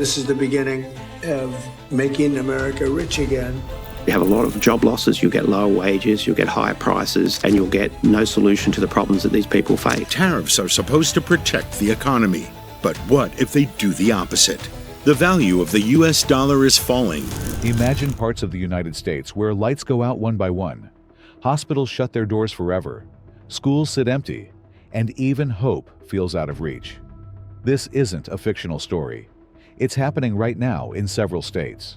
This is the beginning of making America rich again. You have a lot of job losses, you'll get lower wages, you'll get higher prices, and you'll get no solution to the problems that these people face. Tariffs are supposed to protect the economy, but what if they do the opposite? The value of the U.S. dollar is falling. Imagine parts of the United States where lights go out one by one, hospitals shut their doors forever, schools sit empty, and even hope feels out of reach. This isn't a fictional story. It's happening right now in several states.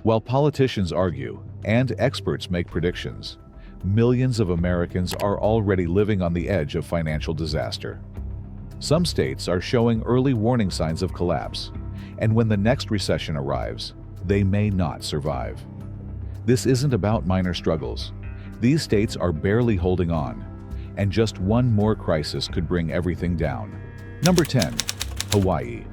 While politicians argue and experts make predictions, millions of Americans are already living on the edge of financial disaster. Some states are showing early warning signs of collapse, and when the next recession arrives, they may not survive. This isn't about minor struggles. These states are barely holding on, and just one more crisis could bring everything down. Number 10. Hawaii.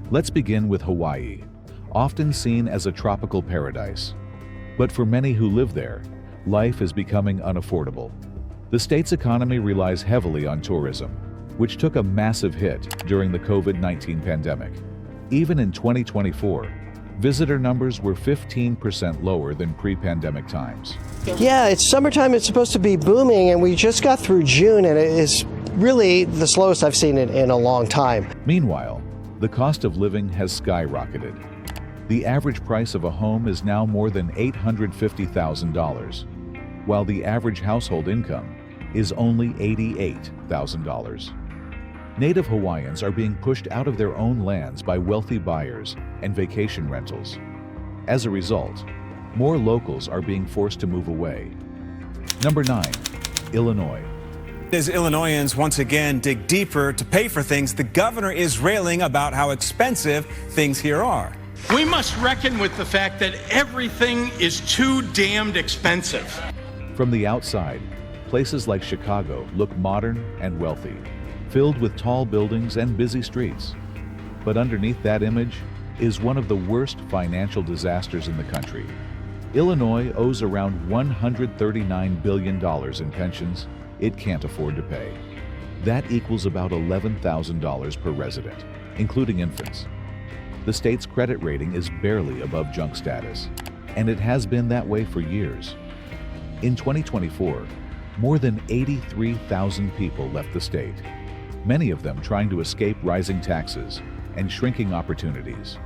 Let's begin with Hawaii, often seen as a tropical paradise. But for many who live there, life is becoming unaffordable. The state's economy relies heavily on tourism, which took a massive hit during the COVID-19 pandemic. Even in 2024, visitor numbers were 15% lower than pre-pandemic times. Yeah, it's summertime, it's supposed to be booming, and we just got through June, and it is really the slowest I've seen it in a long time. Meanwhile, the cost of living has skyrocketed. The average price of a home is now more than $850,000, while the average household income is only $88,000. Native Hawaiians are being pushed out of their own lands by wealthy buyers and vacation rentals. As a result, more locals are being forced to move away. Number 9. Illinois. As Illinoisans once again dig deeper to pay for things, the governor is railing about how expensive things here are. We must reckon with the fact that everything is too damned expensive. From the outside, places like Chicago look modern and wealthy, filled with tall buildings and busy streets. But underneath that image is one of the worst financial disasters in the country. Illinois owes around $139 billion in pensions it can't afford to pay. That equals about $11,000 per resident, including infants. The state's credit rating is barely above junk status, and it has been that way for years. In 2024, more than 83,000 people left the state, many of them trying to escape rising taxes and shrinking opportunities.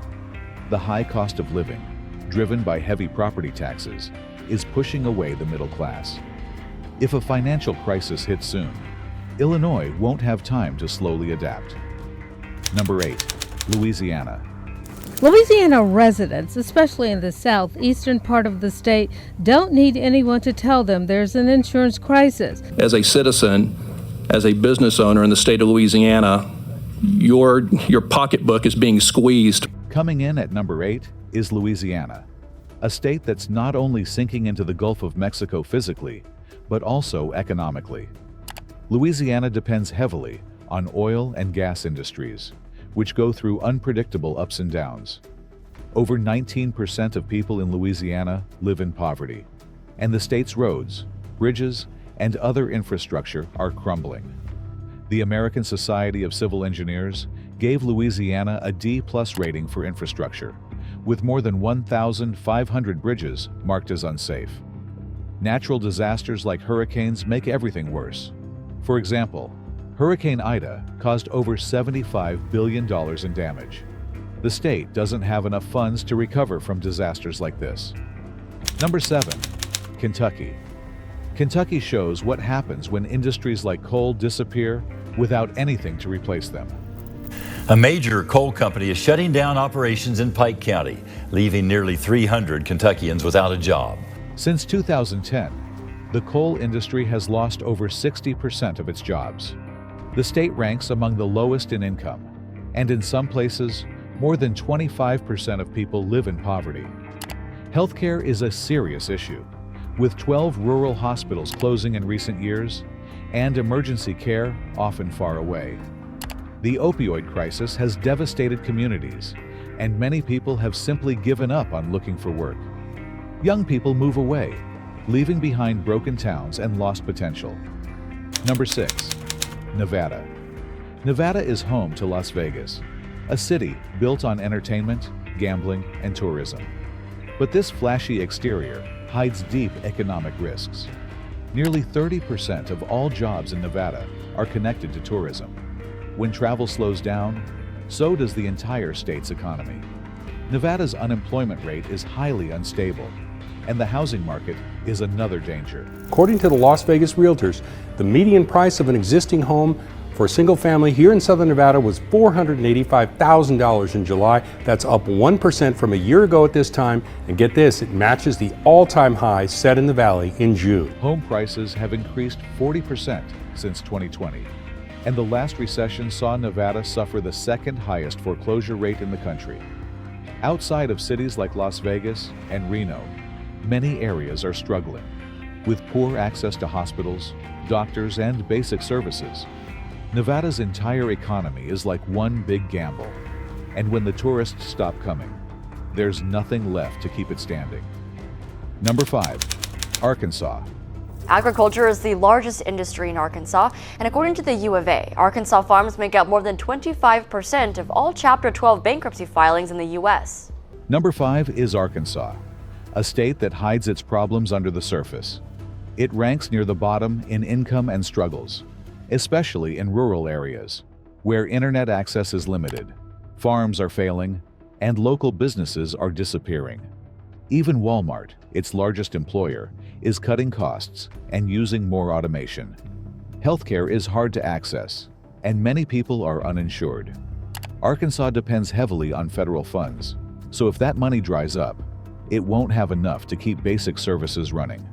The high cost of living, driven by heavy property taxes, is pushing away the middle class. If a financial crisis hits soon, Illinois won't have time to slowly adapt. Number 8. Louisiana. Louisiana residents, especially in the southeastern part of the state, don't need anyone to tell them there's an insurance crisis. As a citizen, as a business owner in the state of Louisiana, your pocketbook is being squeezed. Coming in at number 8 is Louisiana, a state that's not only sinking into the Gulf of Mexico physically, but also economically. Louisiana depends heavily on oil and gas industries, which go through unpredictable ups and downs. Over 19% of people in Louisiana live in poverty, and the state's roads, bridges, and other infrastructure are crumbling. The American Society of Civil Engineers gave Louisiana a D+ rating for infrastructure, with more than 1,500 bridges marked as unsafe. Natural disasters like hurricanes make everything worse. For example, Hurricane Ida caused over $75 billion in damage. The state doesn't have enough funds to recover from disasters like this. Number 7. Kentucky. Kentucky shows what happens when industries like coal disappear without anything to replace them. A major coal company is shutting down operations in Pike County, leaving nearly 300 Kentuckians without a job. Since 2010, the coal industry has lost over 60% of its jobs. The state ranks among the lowest in income, and in some places, more than 25% of people live in poverty. Healthcare is a serious issue, with 12 rural hospitals closing in recent years, and emergency care often far away. The opioid crisis has devastated communities, and many people have simply given up on looking for work. Young people move away, leaving behind broken towns and lost potential. Number 6. Nevada. Nevada is home to Las Vegas, a city built on entertainment, gambling, and tourism. But this flashy exterior hides deep economic risks. Nearly 30% of all jobs in Nevada are connected to tourism. When travel slows down, so does the entire state's economy. Nevada's unemployment rate is highly unstable, and the housing market is another danger. According to the Las Vegas Realtors, the median price of an existing home for a single family here in Southern Nevada was $485,000 in July. That's up 1% from a year ago at this time. And get this, it matches the all-time high set in the valley in June. Home prices have increased 40% since 2020. And the last recession saw Nevada suffer the second highest foreclosure rate in the country. Outside of cities like Las Vegas and Reno, many areas are struggling, with poor access to hospitals, doctors, and basic services. Nevada's entire economy is like one big gamble, and when the tourists stop coming, there's nothing left to keep it standing. Number 5, Arkansas. Agriculture is the largest industry in Arkansas, and according to the U of A, Arkansas farms make up more than 25% of all Chapter 12 bankruptcy filings in the U.S. Number 5 is Arkansas, a state that hides its problems under the surface. It ranks near the bottom in income and struggles, especially in rural areas, where internet access is limited, farms are failing, and local businesses are disappearing. Even Walmart, its largest employer, is cutting costs and using more automation. Healthcare is hard to access, and many people are uninsured. Arkansas depends heavily on federal funds, so if that money dries up, it won't have enough to keep basic services running.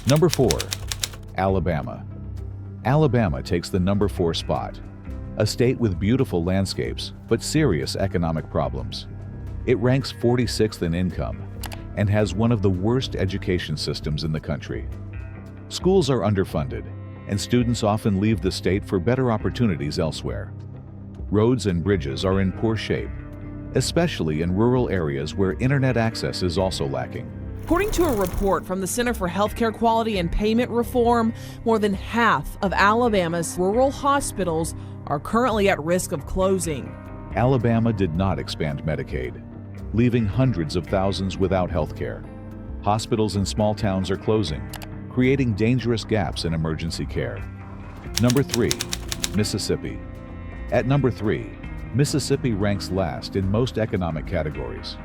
Number 4, Alabama. Alabama takes the number 4 spot, a state with beautiful landscapes but serious economic problems. It ranks 46th in income and has one of the worst education systems in the country. Schools are underfunded, and students often leave the state for better opportunities elsewhere. Roads and bridges are in poor shape, especially in rural areas where internet access is also lacking. According to a report from the Center for Healthcare Quality and Payment Reform, more than half of Alabama's rural hospitals are currently at risk of closing. Alabama did not expand Medicaid, leaving hundreds of thousands without health care. Hospitals in small towns are closing, creating dangerous gaps in emergency care. Number 3, Mississippi. At number 3, Mississippi ranks last in most economic categories.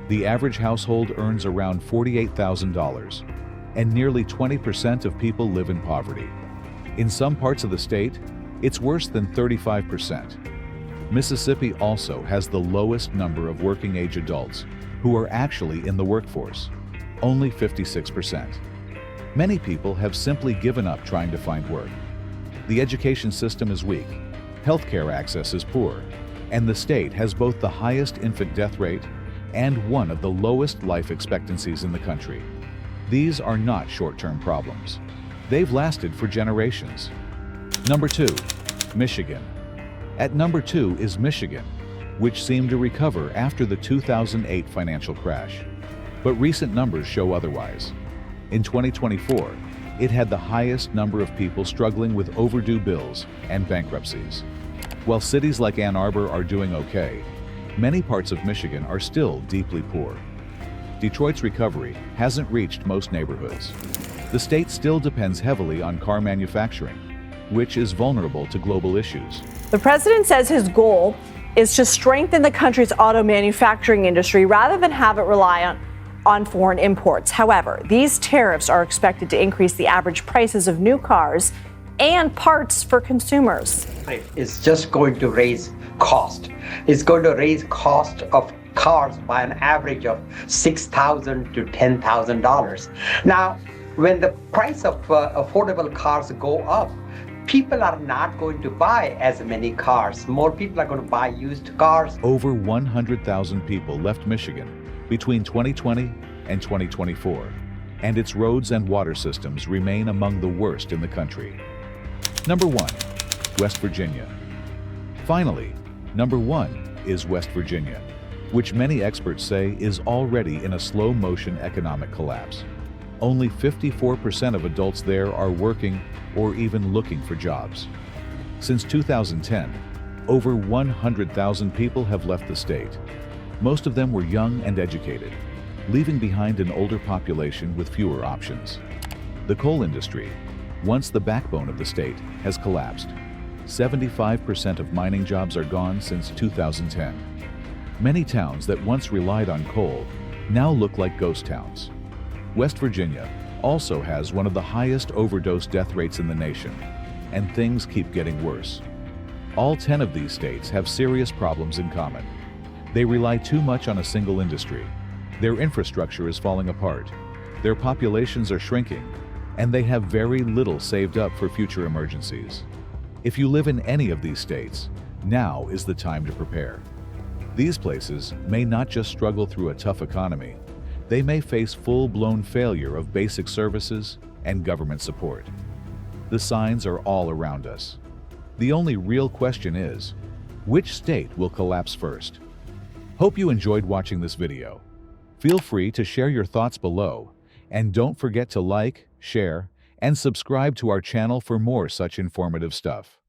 The average household earns around $48,000, and nearly 20% of people live in poverty. In some parts of the state, it's worse than 35%. Mississippi also has the lowest number of working-age adults who are actually in the workforce, only 56%. Many people have simply given up trying to find work. The education system is weak, healthcare access is poor, and the state has both the highest infant death rate and one of the lowest life expectancies in the country. These are not short-term problems. They've lasted for generations. Number 2, Michigan. At number 2 is Michigan, which seemed to recover after the 2008 financial crash. But recent numbers show otherwise. In 2024, it had the highest number of people struggling with overdue bills and bankruptcies. While cities like Ann Arbor are doing okay, many parts of Michigan are still deeply poor. Detroit's recovery hasn't reached most neighborhoods. The state still depends heavily on car manufacturing, which is vulnerable to global issues. The president says his goal is to strengthen the country's auto manufacturing industry rather than have it rely on foreign imports. However, these tariffs are expected to increase the average prices of new cars and parts for consumers. It's just going to raise cost. It's going to raise cost of cars by an average of $6,000 to $10,000. Now, when the price of affordable cars go up, people are not going to buy as many cars. More people are going to buy used cars. Over 100,000 people left Michigan between 2020 and 2024, and its roads and water systems remain among the worst in the country. Number 1, West Virginia. Finally, number 1 is West Virginia, which many experts say is already in a slow-motion economic collapse. Only 54% of adults there are working or even looking for jobs. Since 2010, Over 100,000 people have left the state. Most of them were young and educated, leaving behind an older population with fewer options. The coal industry, once the backbone of the state, has collapsed. 75% of mining jobs are gone since 2010. Many towns that once relied on coal now look like ghost towns. West Virginia also has one of the highest overdose death rates in the nation, and things keep getting worse. All 10 of these states have serious problems in common. They rely too much on a single industry. Their infrastructure is falling apart. Their populations are shrinking, and they have very little saved up for future emergencies. If you live in any of these states, now is the time to prepare. These places may not just struggle through a tough economy, they may face full-blown failure of basic services and government support. The signs are all around us. The only real question is, which state will collapse first? Hope you enjoyed watching this video. Feel free to share your thoughts below, and don't forget to like, share, and subscribe to our channel for more such informative stuff.